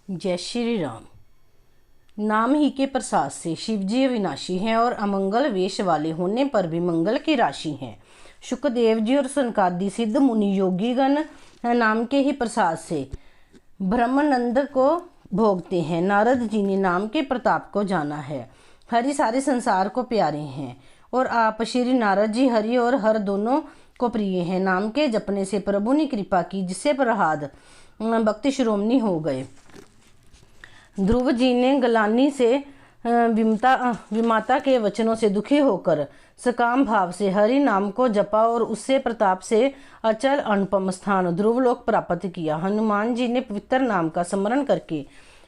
जय श्री राम। नाम ही के प्रसाद से शिवजी अविनाशी हैं और अमंगल वेश वाले होने पर भी मंगल की राशि हैं। शुकदेव जी और सनकादि सिद्ध मुनि योगीगण नाम के ही प्रसाद से ब्रह्मानंद को भोगते हैं। नारद जी ने नाम के प्रताप को जाना है। हरि सारे संसार को प्यारे हैं और आप श्री नारद जी हरि और हर दोनों को प्रिय हैं। नाम के जपने से प्रभु ने कृपा की, जिससे प्रहलाद भक्ति शिरोमणि हो गए। ध्रुव जी ने गलानी से विमाता के वचनों से दुखी होकर सकाम भाव से हरि नाम को जपा और उससे प्रताप से अचल अनुपम स्थान ध्रुवलोक प्राप्त किया। हनुमान जी ने पवित्र नाम का स्मरण करके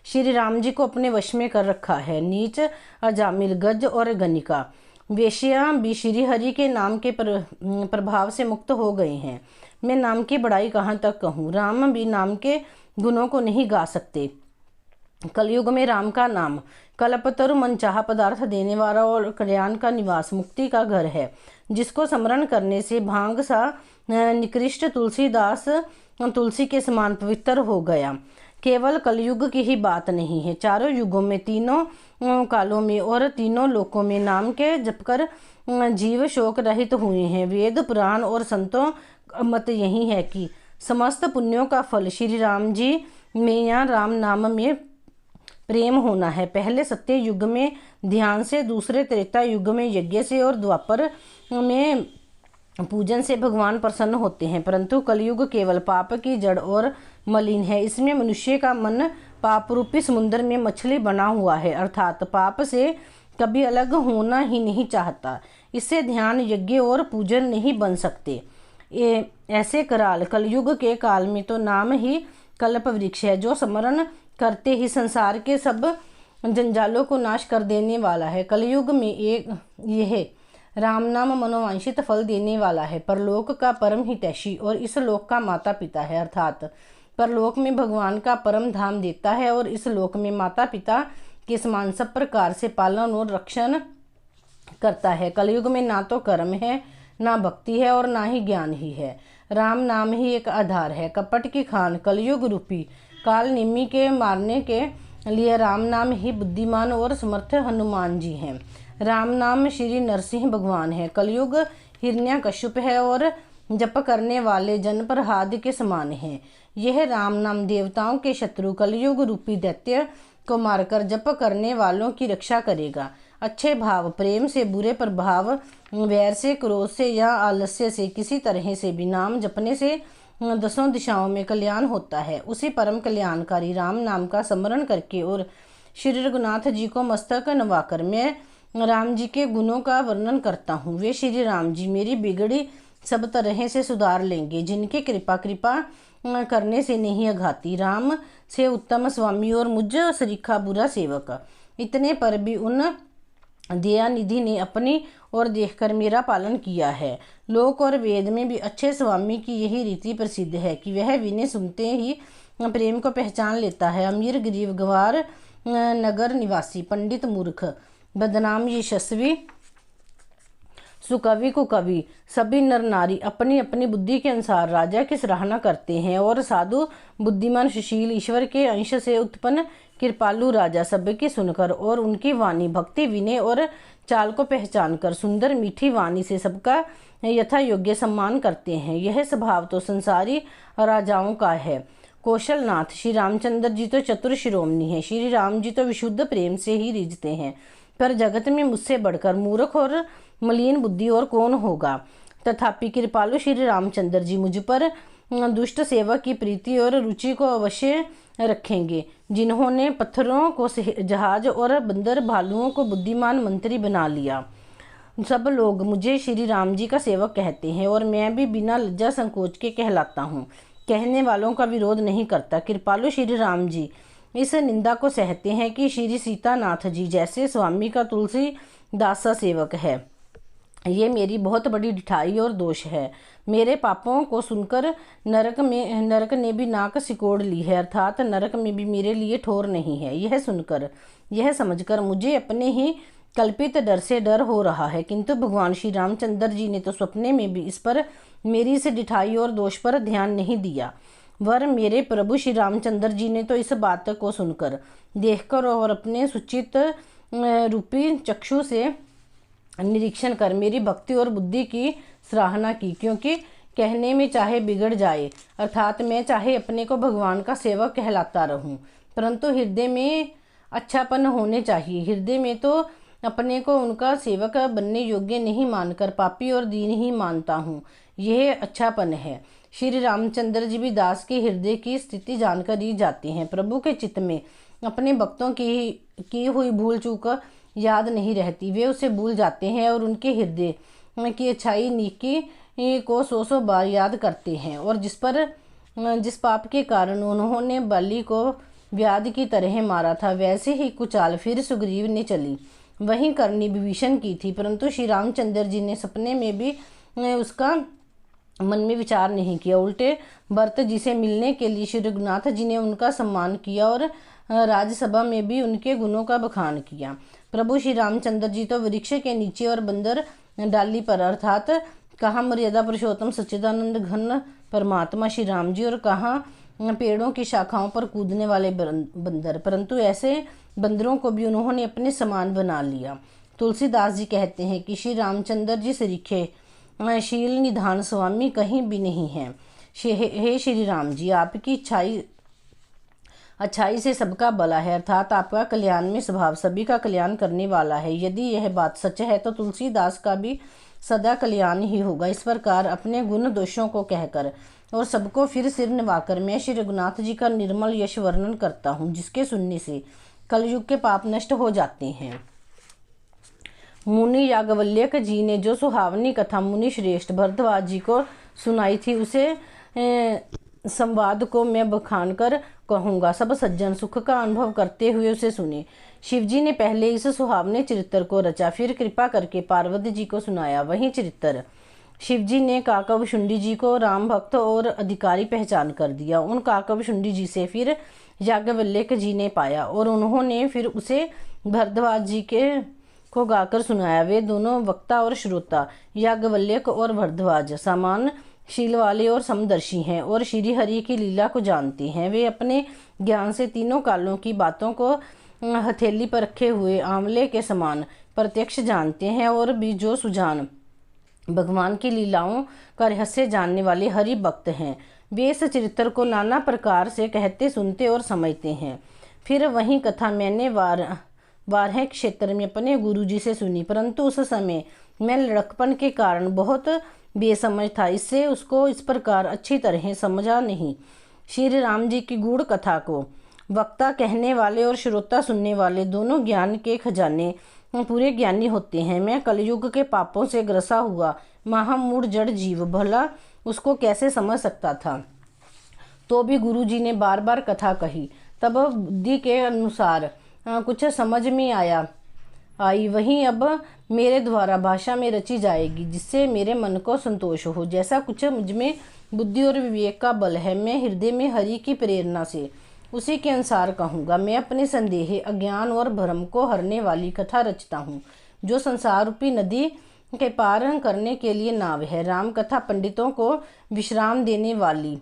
श्री राम जी को अपने वश में कर रखा है। नीच, अजामिल, गज और गनिका वेश्या भी श्री हरि के नाम के प्रभाव से मुक्त हो गए हैं। मैं नाम की बड़ाई कहाँ तक कहूँ। राम भी नाम के गुणों को नहीं गा सकते। कलयुग में राम का नाम कल्पतरु मनचाहा पदार्थ देने वाला और कल्याण का निवास, मुक्ति का घर है, जिसको स्मरण करने से भांग सा निकृष्ट तुलसीदास तुलसी के समान पवित्र हो गया। केवल कलयुग की ही बात नहीं है, चारों युगों में, तीनों कालों में और तीनों लोकों में नाम के जपकर जीव शोक रहित हुए हैं। वेद पुराण और संतों मत यही है कि समस्त पुण्यों का फल श्री राम जी में या राम नाम में प्रेम होना है। पहले सत्य युग में ध्यान से, दूसरे त्रेता युग में यज्ञ से और द्वापर में पूजन से भगवान प्रसन्न होते हैं। परंतु कलयुग केवल पाप की जड़ और मलिन है। इसमें मनुष्य का मन पाप रूपी समुद्र में मछली बना हुआ है, अर्थात पाप से कभी अलग होना ही नहीं चाहता। इससे ध्यान, यज्ञ और पूजन नहीं बन सकते। ऐसे कराल कलयुग के काल में तो नाम ही कल्प वृक्ष है, जो स्मरण करते ही संसार के सब जंजालों को नाश कर देने वाला है। कलयुग में यह राम नाम मनोवांछित फल देने वाला है। परलोक का परम हितैषी और इस लोक का माता पिता है, अर्थात परलोक में भगवान का परम धाम देता है और इस लोक में माता पिता के समान सब प्रकार से पालन और रक्षण करता है। कलयुग में ना तो कर्म है, ना भक्ति है और ना ही ज्ञान ही है। राम नाम ही एक आधार है। कपट की खान कलयुग रूपी काल निमि के मारने के लिए राम नाम ही बुद्धिमान और समर्थ हनुमान जी हैं। राम नाम श्री नरसिंह भगवान है। कलयुग हिरण्यकश्यप है और जप करने वाले जन प्रहलाद के समान है। यह राम नाम देवताओं के शत्रु कलयुग रूपी दैत्य को मारकर जप करने वालों की रक्षा करेगा। अच्छे भाव, प्रेम से, बुरे प्रभाव, वैर से, क्रोध से या आलस्य से किसी तरह से भी नाम जपने से दसों दिशाओं में कल्याण होता है। उसी परम कल्याणकारी राम नाम का स्मरण करके और श्री रघुनाथ जी को मस्तक नवाकर मैं राम जी के गुणों का वर्णन करता हूँ। वे श्री राम जी मेरी बिगड़ी सब तरह से सुधार लेंगे, जिनके कृपा करने से नहीं अघाती। राम से उत्तम स्वामी और मुझ सरीखा बुरा सेवक, इतने पर भी उन दयानिधि ने अपनी ओर देखकर मेरा पालन किया है। लोक और वेद में भी अच्छे स्वामी की यही रीति प्रसिद्ध है कि वह विनय सुनते ही प्रेम को पहचान लेता है। अमीर, गरीब, गवार, नगर निवासी, पंडित, मूर्ख, बदनाम, यशस्वी, सुकवि, कुकवि, सभी नर नारी अपनी अपनी बुद्धि के अनुसार राजा की सराहना करते हैं और साधु, बुद्धिमान, सुशील, ईश्वर के अंश से उत्पन्न कृपालु राजा सबकी सुनकर और उनकी वाणी, भक्ति, विनय और चाल को पहचान कर सुंदर मीठी वाणी से सबका यथा योग्य सम्मान करते हैं। यह स्वभाव तो संसारी राजाओं का है। कौशलनाथ श्री रामचंद्र जी तो चतुर शिरोमणि है। श्री राम जी तो विशुद्ध प्रेम से ही रिझते हैं, पर जगत में मुझसे बढ़कर मूर्ख और मलिन बुद्धि और कौन होगा। तथापि कृपालु श्री रामचंद्र जी मुझ पर दुष्ट सेवक की प्रीति और रुचि को अवश्य रखेंगे। जिन्होंने पत्थरों को जहाज और बंदर भालुओं को बुद्धिमान मंत्री बना लिया। सब लोग मुझे श्री राम जी का सेवक कहते हैं और मैं भी बिना लज्जा संकोच के कहलाता हूँ। कहने वालों का विरोध नहीं करता। कृपालु श्री राम जी इस निंदा को सहते हैं कि श्री सीतानाथ जी जैसे स्वामी का तुलसी दास सा सेवक है। ये मेरी बहुत बड़ी ढिठाई और दोष है। मेरे पापों को सुनकर नरक ने भी नाक सिकोड़ ली है, अर्थात नरक में भी मेरे लिए ठोर नहीं है। यह समझकर मुझे अपने ही कल्पित डर से डर हो रहा है, किंतु भगवान श्री रामचंद्र जी ने तो सपने में भी इस पर, मेरी इस ढिठाई और दोष पर ध्यान नहीं दिया। वर मेरे प्रभु श्री रामचंद्र जी ने तो इस बात को सुनकर, देखकर और अपने सुचित रूपी चक्षु से निरीक्षण कर मेरी भक्ति और बुद्धि की सराहना की, क्योंकि कहने में चाहे बिगड़ जाए, अर्थात मैं चाहे अपने को भगवान का सेवक कहलाता रहूं, परंतु हृदय में अच्छापन होने चाहिए। हृदय में तो अपने को उनका सेवक बनने योग्य नहीं मानकर पापी और दीन ही मानता हूँ, यह अच्छापन है। श्री रामचंद्र जी भी दास के हृदय की स्थिति जानकर ही जाते हैं। प्रभु के चित्त में अपने भक्तों की हुई भूल चूक याद नहीं रहती, वे उसे भूल जाते हैं और उनके हृदय की अच्छाई नीकी को सौ सौ बार याद करते हैं। और जिस पाप के कारण उन्होंने बलि को व्याध की तरह मारा था, वैसे ही कुचाल फिर सुग्रीव ने चली वहीं करनी विभीषण की थी, परंतु श्री रामचंद्र जी ने सपने में भी उसका मन में विचार नहीं किया। उल्टे भरत जी से मिलने के लिए श्री रघुनाथ जी ने उनका सम्मान किया और राज्यसभा में भी उनके गुणों का बखान किया। प्रभु श्री रामचंद्र जी तो वृक्ष के नीचे और बंदर डाली पर, अर्थात कहाँ मर्यादा पुरुषोत्तम सच्चिदानंद घन परमात्मा श्री राम जी और कहाँ पेड़ों की शाखाओं पर कूदने वाले बंदर, परंतु ऐसे बंदरों को भी उन्होंने अपने समान बना लिया। तुलसीदास जी कहते हैं कि श्री रामचंद्र जी सरीखे शील निधान स्वामी कहीं भी नहीं है। हे श्री राम जी, आपकी अच्छाई से सबका भला है, अर्थात आपका कल्याण में स्वभाव सभी का कल्याण करने वाला है। यदि यह बात सच है तो तुलसीदास का भी सदा कल्याण ही होगा। इस प्रकार अपने गुण दोषों को कहकर और सबको फिर सिर निभाकर मैं श्री रघुनाथ जी का निर्मल यश वर्णन करता हूँ, जिसके सुनने से कलयुग के पाप नष्ट हो जाते हैं। मुनि याज्ञवल्क्य जी ने जो सुहावनी कथा मुनि श्रेष्ठ भरद्वाज जी को सुनाई थी, उसे संवाद को मैं बखान कर कहूँगा। सब सज्जन सुख का अनुभव करते हुए उसे सुने। शिवजी ने पहले इस सुहावने चरित्र को रचा, फिर कृपा करके पार्वती जी को सुनाया। वही चरित्र शिवजी ने काकभशुंडी जी को राम भक्त और अधिकारी पहचान कर दिया। उन काकभशुंडी जी से फिर याज्ञवल्क्य जी ने पाया और उन्होंने फिर उसे भरद्वाज जी को गाकर सुनाया। वे दोनों वक्ता और श्रोता याज्ञवल्क्य और भरद्वाज समान शील वाले और समदर्शी हैं और श्री हरि की लीला को जानते हैं। वे अपने ज्ञान से तीनों कालों की बातों को हथेली पर रखे हुए आंवले के समान प्रत्यक्ष जानते हैं और भी जो सुजान भगवान की लीलाओं का रहस्य जानने वाले हरि भक्त हैं। वे इस चरित्र को नाना प्रकार से कहते सुनते और समझते हैं। फिर वही कथा मैंने वाराह क्षेत्र में अपने गुरुजी से सुनी, परंतु उस समय मैं लड़कपन के कारण बहुत बेसमझ था, इससे उसको इस प्रकार अच्छी तरह समझा नहीं। श्री राम जी की गूढ़ कथा को वक्ता कहने वाले और श्रोता सुनने वाले दोनों ज्ञान के खजाने पूरे ज्ञानी होते हैं। मैं कलयुग के पापों से ग्रसा हुआ महामूढ़ जड़ जीव भला उसको कैसे समझ सकता था। तो भी गुरुजी ने बार बार कथा कही, तब बुद्धि के अनुसार कुछ समझ में आई वहीं अब मेरे द्वारा भाषा में रची जाएगी, जिससे मेरे मन को संतोष हो। जैसा कुछ मुझमें बुद्धि और विवेक का बल है, मैं हृदय में हरि की प्रेरणा से उसी के अनुसार कहूँगा। मैं अपने संदेह अज्ञान और भ्रम को हरने वाली कथा रचता हूँ, जो संसार रूपी नदी के पार करने के लिए नाव है। राम कथा पंडितों को विश्राम देने वाली,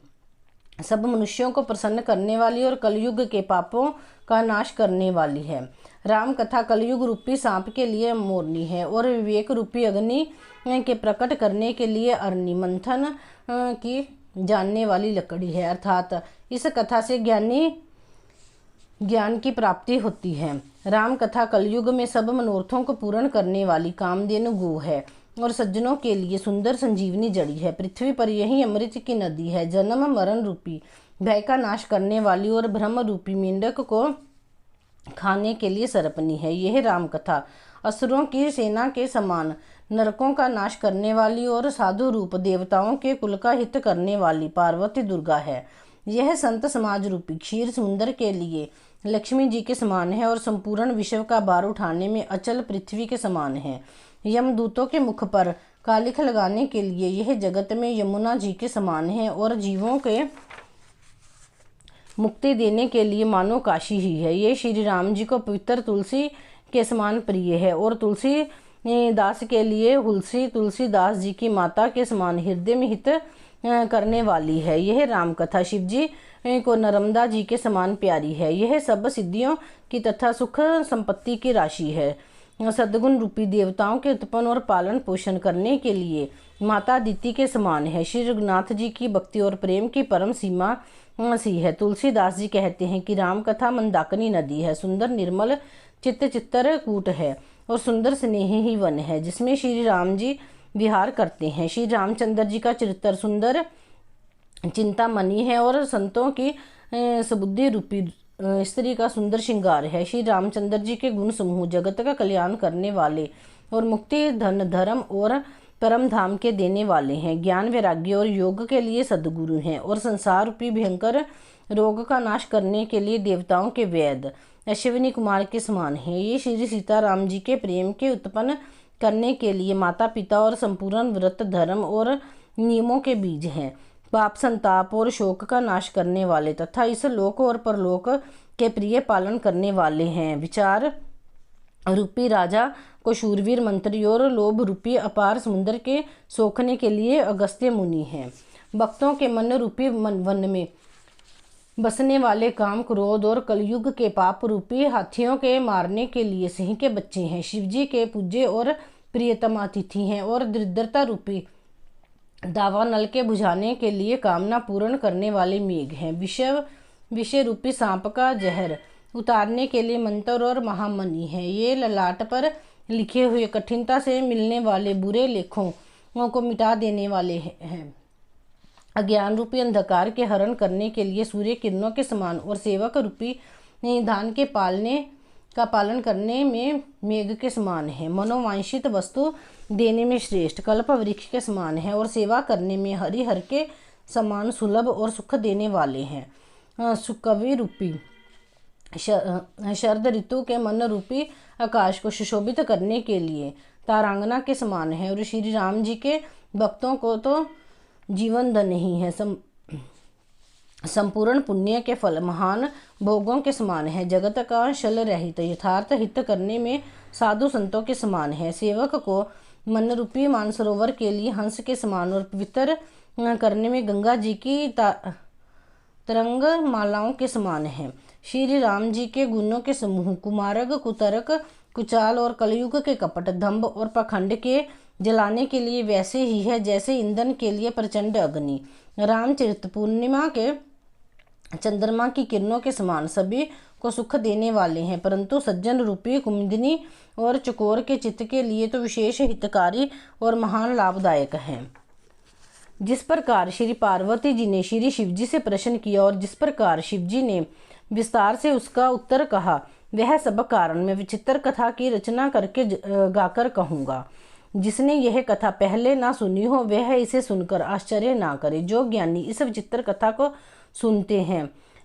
सब मनुष्यों को प्रसन्न करने वाली और कलयुग के पापों का नाश करने वाली है। राम कथा कलयुग रूपी सांप के लिए मोरनी है और विवेक रूपी अग्नि के प्रकट करने के लिए अरणी मंथन की जानने वाली लकड़ी है, अर्थात इस कथा से ज्ञान की प्राप्ति होती है। राम कथा कलयुग में सब मनोरथों को पूर्ण करने वाली कामधेनु गो है और सज्जनों के लिए सुंदर संजीवनी जड़ी है। पृथ्वी पर यही अमृत की नदी है, जन्म मरण रूपी भय का नाश करने वाली और ब्रह्म रूपी मेंढक को खाने के लिए सरपनी है। यह राम कथा असुरों की सेना के समान नरकों का नाश करने वाली और साधु रूप देवताओं के कुल का हित करने वाली पार्वती दुर्गा है। यह संत समाज रूपी क्षीर समुद्र के लिए लक्ष्मी जी के समान है और संपूर्ण विश्व का भार उठाने में अचल पृथ्वी के समान है। यमदूतों के मुख पर कालिख लगाने के लिए यह जगत में यमुना जी के समान है और जीवों के मुक्ति देने के लिए मानो काशी ही है। ये श्री राम जी को पवित्र तुलसी के समान प्रिय है और तुलसी दास के लिए हुलसी तुलसीदास जी की माता के समान हृदय में हित करने वाली है। यह राम कथा शिव जी को नर्मदा जी के समान प्यारी है। यह सब सिद्धियों की तथा सुख संपत्ति की राशि है। सद्गुण रूपी देवताओं के उत्पन्न और पालन पोषण करने के लिए माता अदिति के समान है। श्री रघुनाथ जी की भक्ति और प्रेम की परम सीमा सी है। तुलसीदास जी कहते हैं कि राम कथा मंदाकिनी नदी है, सुंदर निर्मल चित्तरकूट है और सुंदर स्नेही ही वन है, जिसमें श्री राम जी विहार करते हैं। श्री रामचंद्र जी का चरित्र सुंदर चिंतामणि है और संतों की सुबुद्धि रूपी स्त्री का सुंदर श्रृंगार है। श्री रामचंद्र जी के गुण समूह जगत का कल्याण करने वाले और मुक्ति, धन, धर्म और परम धाम के देने वाले हैं। ज्ञान, वैराग्य और योग के लिए सद्गुरु हैं और संसार रूपी भयंकर रोग का नाश करने के लिए देवताओं के वैद्य अश्विनी कुमार के समान है। ये श्री सीताराम जी के प्रेम के उत्पन्न करने के लिए माता पिता और संपूर्ण व्रत, धर्म और नियमों के बीज हैं। पाप, संताप और शोक का नाश करने वाले तथा इस लोक और परलोक के प्रिय पालन करने वाले हैं। विचार रूपी राजा को शूरवीर मंत्री और लोभ रूपी अपार समुद्र के सोखने के लिए अगस्त्य मुनि हैं। भक्तों के मन रूपी वन में बसने वाले काम, क्रोध और कलयुग के पाप रूपी हाथियों के मारने के लिए सिंह के बच्चे हैं। शिवजी के पूज्य और प्रियतम अतिथि हैं और दरिद्रता रूपी दावा नल के बुझाने के लिए कामना पूर्ण करने वाले मेघ हैं। विषय रूपी सांप का जहर उतारने के लिए मंत्र और महामणि है। ये ललाट पर लिखे हुए कठिनता से मिलने वाले बुरे लेखों को मिटा देने वाले हैं। अज्ञान रूपी अंधकार के हरण करने के लिए सूर्य किरणों के समान और सेवक रूपी धान के पालन करने में मेघ के समान है। मनोवांछित वस्तु देने में श्रेष्ठ कल्प वृक्ष के समान है और सेवा करने में हरिहर के समान सुलभ और सुख देने वाले हैं। सुकवि रूपी शरद ऋतु के मन रूपी आकाश को सुशोभित करने के लिए तारांगना के समान है और श्री राम जी के भक्तों को तो जीवन धन ही है। संपूर्ण पुण्य के फल महान भोगों के समान है। जगत का शल रहित यथार्थ हित करने में साधु संतों के समान है। सेवक को मन रूपी मानसरोवर के लिए हंस के समान और पवित्र करने में गंगा जी की तरंग मालाओं के समान है। श्री राम जी के गुणों के समूह कुमारक, कुतर्क, कुचाल और कलयुग के कपट, दंभ और पाखंड के जलाने के लिए वैसे ही है जैसे ईंधन के लिए प्रचंड अग्नि। रामचरित पूर्णिमा के चंद्रमा की किरणों के समान सभी को सुख देने वाले हैं, परंतु सज्जन रूपी कुमुदिनी और चकोर के चित्त के लिए तो विशेष हितकारी और महान लाभदायक हैं। जिस प्रकार श्री पार्वती जी ने श्री शिव जी से प्रश्न किया और जिस प्रकार शिव जी ने विस्तार से उसका उत्तर कहा, वह सब कारण मैं विचित्र कथा की रचना करके गाकर कहूँगा। जिसने यह कथा पहले ना सुनी हो वह इसे सुनकर आश्चर्य ना करे। जो ज्ञानी इस विचित्र कथा को सुनते हैं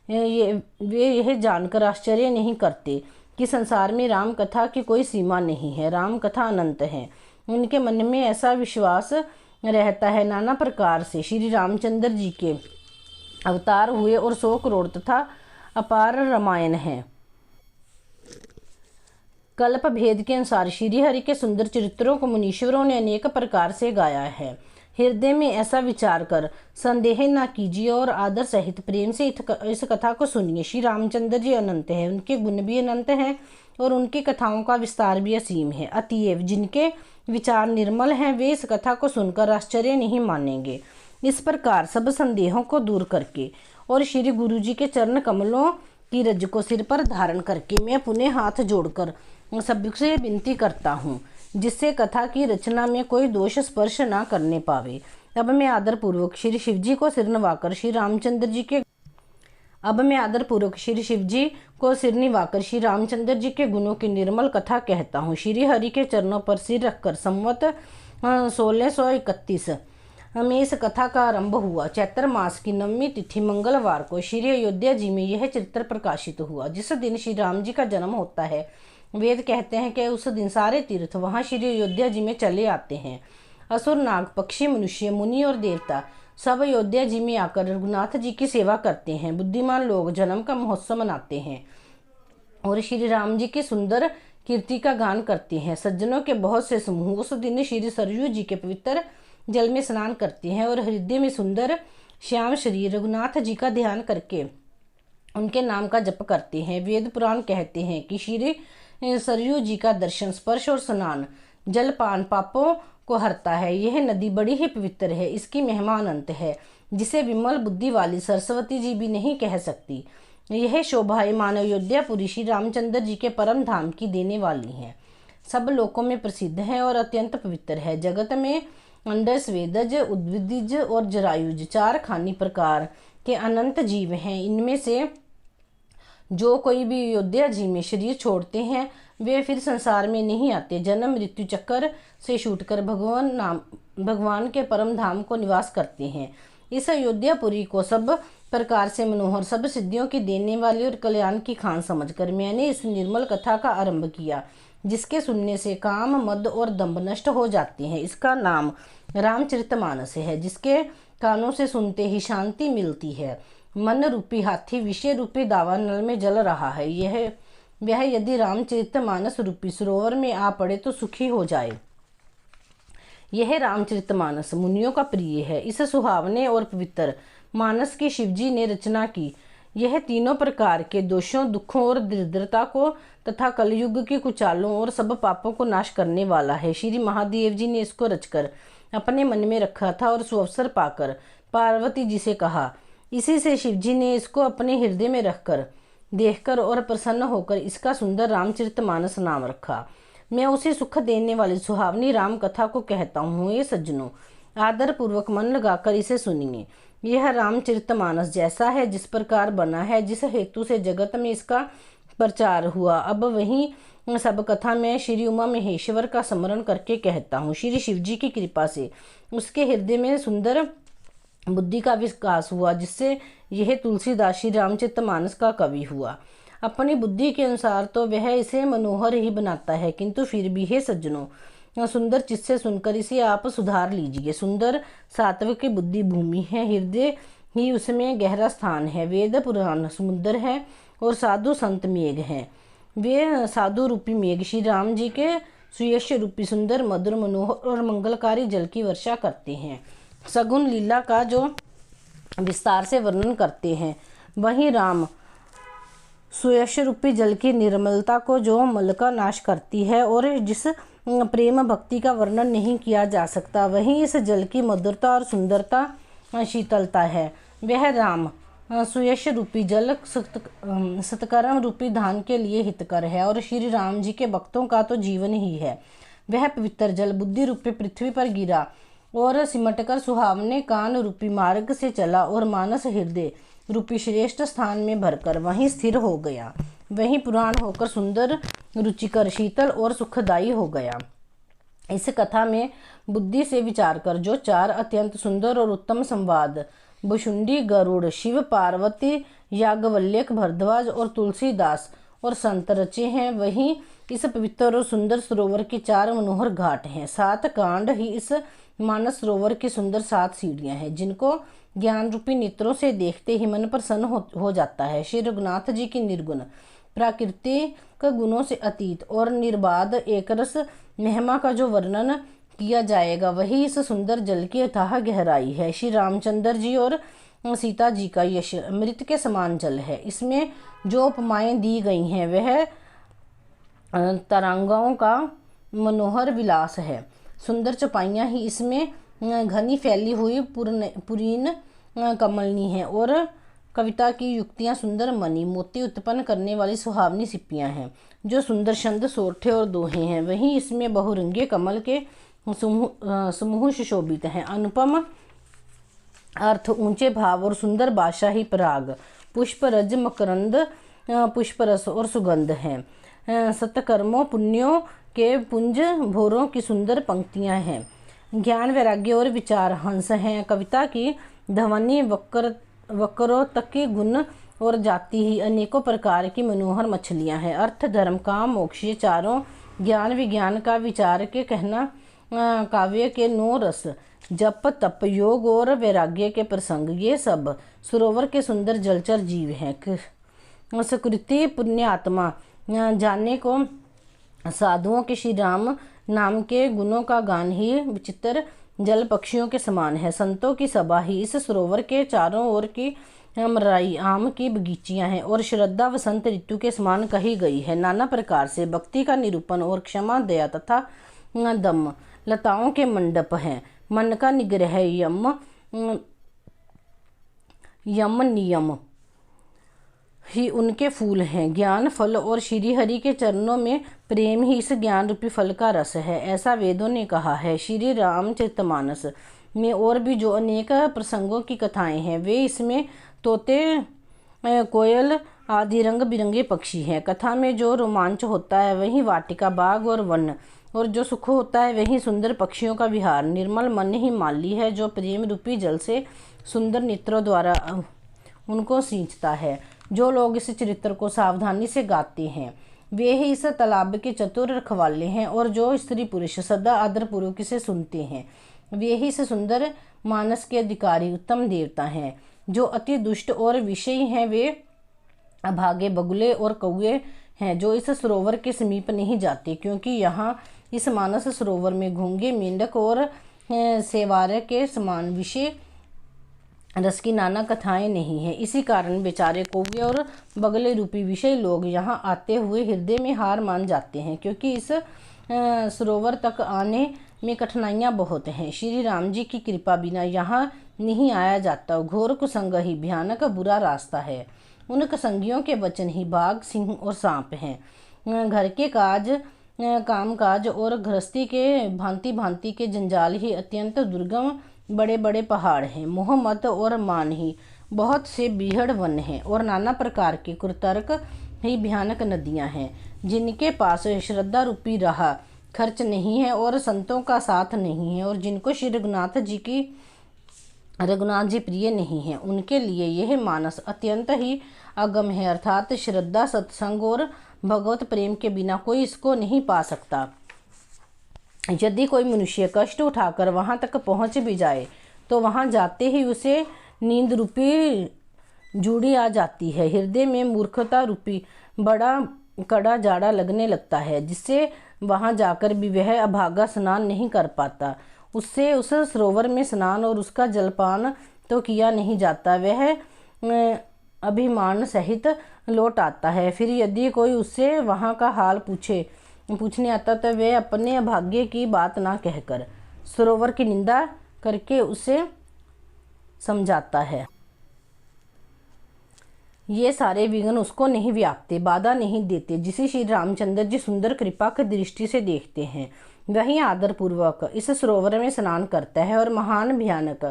वे यह जानकर आश्चर्य नहीं करते कि संसार में राम कथा की कोई सीमा नहीं है। राम कथा अनंत है। उनके मन में ऐसा विश्वास रहता है नाना प्रकार से श्री रामचंद्र जी के अवतार हुए और 100 करोड़ तथा अपार रामायण है। कल्प भेद के अनुसार श्री हरि के सुंदर चरित्रों को मुनीश्वरों ने अनेक प्रकार से गाया है। हृदय में ऐसा विचार कर संदेह न कीजिए और आदर सहित प्रेम से इस कथा को सुनिए। श्री रामचंद्र जी अनंत हैं, उनके गुण भी अनंत हैं और उनकी कथाओं का विस्तार भी असीम है। अतएव जिनके विचार निर्मल हैं वे इस कथा को सुनकर आश्चर्य नहीं मानेंगे। इस प्रकार सब संदेहों को दूर करके और श्री गुरु जी के चरण कमलों की रज को सिर पर धारण करके मैं पुनः हाथ जोड़कर सबसे विनती करता हूँ जिससे कथा की रचना में कोई दोष स्पर्श ना करने पावे। अब मैं आदर पूर्वक श्री शिव जी को सिर नवाकर श्री रामचंद्र जी के गुणों की निर्मल कथा कहता हूँ। श्री हरि के चरणों पर सिर रखकर संवत 1631 में इस कथा का आरंभ हुआ। चैत्र मास की 9वीं तिथि मंगलवार को श्री अयोध्या जी में यह चरित्र प्रकाशित हुआ। जिस दिन श्री राम जी का जन्म होता है वेद कहते हैं कि उस दिन सारे तीर्थ वहां श्री अयोध्या जी में चले आते हैं। असुर, नाग, पक्षी, मनुष्य, मुनि और देवता सब अयोध्या जी में आकर रघुनाथ जी की सेवा करते हैं। बुद्धिमान लोग जन्म का महोत्सव मनाते हैं और श्री राम जी की सुंदर कीर्ति का गान करते हैं। सज्जनों के बहुत से समूह उस दिन श्री सरयू जी के पवित्र जल में स्नान करते हैं और हृदय में सुंदर श्याम शरीर रघुनाथ जी का ध्यान करके उनके नाम का जप करते हैं। वेद पुराण कहते हैं कि श्री सरयू जी का दर्शन, स्पर्श और स्नान जलपान पापों को हरता है। यह नदी बड़ी ही पवित्र है, इसकी महिमा अनंत है, जिसे विमल बुद्धि वाली सरस्वती जी भी नहीं कह सकती। यह शोभायमान अयोध्यापुरी श्री रामचंद्र जी के परम धाम की देने वाली है, सब लोकों में प्रसिद्ध है और अत्यंत पवित्र है। जगत में अंडस, वेदज, उद्भिदज और जरायुज 4 खानी प्रकार के अनंत जीव हैं। इनमें से जो कोई भी अयोध्या जी में शरीर छोड़ते हैं वे फिर संसार में नहीं आते, जन्म मृत्यु चक्कर से छूटकर भगवान के परम धाम को निवास करते हैं। इस अयोध्यापुरी को सब प्रकार से मनोहर, सब सिद्धियों की देने वाली और कल्याण की खान समझकर मैंने इस निर्मल कथा का आरंभ किया, जिसके सुनने से काम, मद और दंभ नष्ट हो जाते हैं। इसका नाम रामचरितमानस है, जिसके कानों से सुनते ही शांति मिलती है। मन रूपी हाथी विषय रूपी दावानल में जल रहा है, वह यदि रामचरितमानस रूपी सरोवर में आ पड़े तो सुखी हो जाए। यह रामचरितमानस मुनियों का प्रिय है। इस सुहावने और पवित्र मानस की शिवजी ने रचना की। यह तीनों प्रकार के दोषों, दुखों और दरिद्रता को तथा कलयुग की कुचालों और सब पापों को नाश करने वाला है। श्री महादेव जी ने इसको रचकर अपने मन में रखा था और सुअवसर पाकर पार्वती जी से कहा। इसी से शिवजी ने इसको अपने हृदय में रखकर, देखकर और प्रसन्न होकर इसका सुंदर रामचरितमानस नाम रखा। मैं उसी सुख देने वाली सुहावनी राम कथा को कहता हूँ। ये सज्जनों, आदर पूर्वक मन लगाकर इसे सुनिए। यह रामचरितमानस जैसा है, जिस प्रकार बना है, जिस हेतु से जगत में इसका प्रचार हुआ, अब वही सब कथा मैं श्री उमा महेश्वर का स्मरण करके कहता हूँ। श्री शिवजी की कृपा से उसके हृदय में सुंदर बुद्धि का विकास हुआ, जिससे यह तुलसीदास श्री रामचरितमानस का कवि हुआ। अपनी बुद्धि के अनुसार तो वह इसे मनोहर ही बनाता है, किंतु फिर भी हे सज्जनों, सुंदर चित्त से सुनकर इसे आप सुधार लीजिए। सुंदर सात्विक की बुद्धि भूमि है, हृदय ही उसमें गहरा स्थान है। वेद पुराण समुद्र है और साधु संत मेघ हैं। वे साधु रूपी मेघ श्री राम जी के सुयश रूपी सुंदर, मधुर, मनोहर और मंगलकारी जल की वर्षा करते हैं। सगुन लीला का जो विस्तार से वर्णन करते हैं, वहीं राम सुयश रूपी जल की निर्मलता को जो मल का नाश करती है और जिस प्रेम भक्ति का वर्णन नहीं किया जा सकता, वहीं इस जल की मधुरता और सुंदरता, शीतलता है। वह राम सुयश रूपी जल सत्कर्म रूपी धान के लिए हितकर है और श्री राम जी के भक्तों का तो जीवन ही है। वह पवित्र जल बुद्धि रूपी पृथ्वी पर गिरा और सिमटकर सुहावने कान रूपी मार्ग से चला और मानस हृदय रूपी श्रेष्ठ स्थान में भरकर वहीं स्थिर हो गया। वहीं पुराण होकर सुंदर, रुचिकर, शीतल और सुखदायी हो गया। इस कथा में बुद्धि से विचार कर जो 4 अत्यंत सुंदर और उत्तम संवाद भुशुंडी, गरुड़, शिव पार्वती, याज्ञवल्क्य, भरद्वाज और तुलसीदास और संत रचे हैं, वहीं इस पवित्र और सुंदर सरोवर के 4 मनोहर घाट हैं। 7 कांड ही इस मानस सरोवर की सुंदर 7 सीढ़ियां हैं, जिनको ज्ञान रूपी नेत्रों से देखते ही मन प्रसन्न हो जाता है। श्री रघुनाथ जी की निर्गुण, प्राकृतिक गुणों से अतीत और निर्बाध एकरस महिमा का जो वर्णन किया जाएगा, वही इस सुंदर जल की अथाह गहराई है। श्री रामचंद्र जी और सीता जी का यश अमृत के समान जल है। इसमें जो उपमाएं दी गई हैं वह तरंगाओं का मनोहर विलास है। सुंदर चौपाइयाँ ही इसमें घनी फैली हुई पुरीन कमलनी है और कविता की युक्तियाँ सुंदर मणि मोती उत्पन्न करने वाली सुहावनी सिप्पियाँ हैं, जो सुंदर छंद, सोरठे और दोहे हैं। वहीं इसमें बहुरंगे कमल के समूह सुशोभित हैं। अनुपम अर्थ, ऊंचे भाव और सुंदर बादशाही पराग, पुष्प रज, मकरंद, पुष्परस और सुगंध हैं। सत्कर्मों पुण्यों के पुंज भोरों की सुंदर पंक्तियां हैं। ज्ञान, वैराग्य और विचार हंस हैं। कविता की ध्वनि, वक्रों तक के गुण और जाति ही अनेकों प्रकार की मनोहर मछलियां हैं। अर्थ, धर्म, काम, मोक्ष, ये चारों ज्ञान विज्ञान का विचार के कहना, काव्य के 9 रस, जप, तप, योग और वैराग्य के प्रसंग, ये सब सरोवर के सुंदर जलचर जीव हैं। सुकृति पुण्यात्मा जानने को साधुओं के श्री राम नाम के गुणों का गान ही विचित्र जल पक्षियों के समान है। संतों की सभा ही इस सरोवर के चारों ओर की मराई आम की बगीचियां हैं और श्रद्धा वसंत ऋतु के समान कही गई है। नाना प्रकार से भक्ति का निरूपण और क्षमा दया तथा दम लताओं के मंडप हैं। मन का निग्रह यम नियम ही उनके फूल हैं। ज्ञान फल और श्री हरि के चरणों में प्रेम ही इस ज्ञान रूपी फल का रस है, ऐसा वेदों ने कहा है। श्री रामचरितमानस में और भी जो अनेक प्रसंगों की कथाएं हैं वे इसमें तोते कोयल आदि रंग बिरंगे पक्षी हैं। कथा में जो रोमांच होता है वही वाटिका बाग और वन, और जो सुख होता है वही सुंदर पक्षियों का विहार। निर्मल मन ही माली है जो प्रेम रूपी जल से सुंदर नेत्रों द्वारा उनको सींचता है। जो लोग इस चरित्र को सावधानी से गाते हैं वे ही इस तालाब के चतुर रखवाले हैं, और जो स्त्री पुरुष सदा आदर पूर्वक इसे सुनते हैं वे ही इस सुंदर मानस के अधिकारी उत्तम देवता हैं। जो अति दुष्ट और विषयी हैं वे अभागे बगुले और कौए हैं जो इस सरोवर के समीप नहीं जाते, क्योंकि यहाँ इस मानस सरोवर में घोंगे मेंढक और सेवारे के समान विषय रस की नाना कथाएं नहीं है। इसी कारण बेचारे कौवे और बगले रूपी विषय लोग यहाँ आते हुए हृदय में हार मान जाते हैं, क्योंकि इस सरोवर तक आने में कठिनाइयाँ बहुत हैं। श्री राम जी की कृपा बिना यहाँ नहीं आया जाता। घोर कुसंग ही भयानक बुरा रास्ता है। उन कुसंगियों के वचन ही बाघ सिंह और सांप हैं। घर के कामकाज और गृहस्थी के भांति भांति के जंजाल ही अत्यंत दुर्गम बड़े बड़े पहाड़ हैं। मोह मत और मान ही बहुत से बीहड़ वन हैं, और नाना प्रकार के कुतर्क ही भयानक नदियां हैं, जिनके पास श्रद्धा रूपी राह खर्च नहीं है और संतों का साथ नहीं है, और जिनको श्री रघुनाथ जी प्रिय नहीं है, उनके लिए यह मानस अत्यंत ही अगम है। अर्थात श्रद्धा सत्संग और भगवत प्रेम के बिना कोई इसको नहीं पा सकता। यदि कोई मनुष्य कष्ट उठाकर वहां तक पहुंच भी जाए तो वहां जाते ही उसे नींद रूपी जूड़ी आ जाती है। हृदय में मूर्खता रूपी बड़ा कड़ा जाड़ा लगने लगता है, जिससे वहां जाकर भी वह अभागा स्नान नहीं कर पाता। उससे उस सरोवर में स्नान और उसका जलपान तो किया नहीं जाता, वह अभिमान सहित लौट आता है। फिर यदि कोई उससे वहां का हाल पूछने आता तो वह अपने अभाग्य की बात ना कहकर सरोवर की निंदा करके उसे समझाता है। ये सारे विघ्न उसको नहीं व्यापते, बाधा नहीं देते। जिसे श्री रामचंद्र जी सुंदर कृपा की दृष्टि से देखते हैं वही आदर पूर्वक इस सरोवर में स्नान करता है और महान भयानक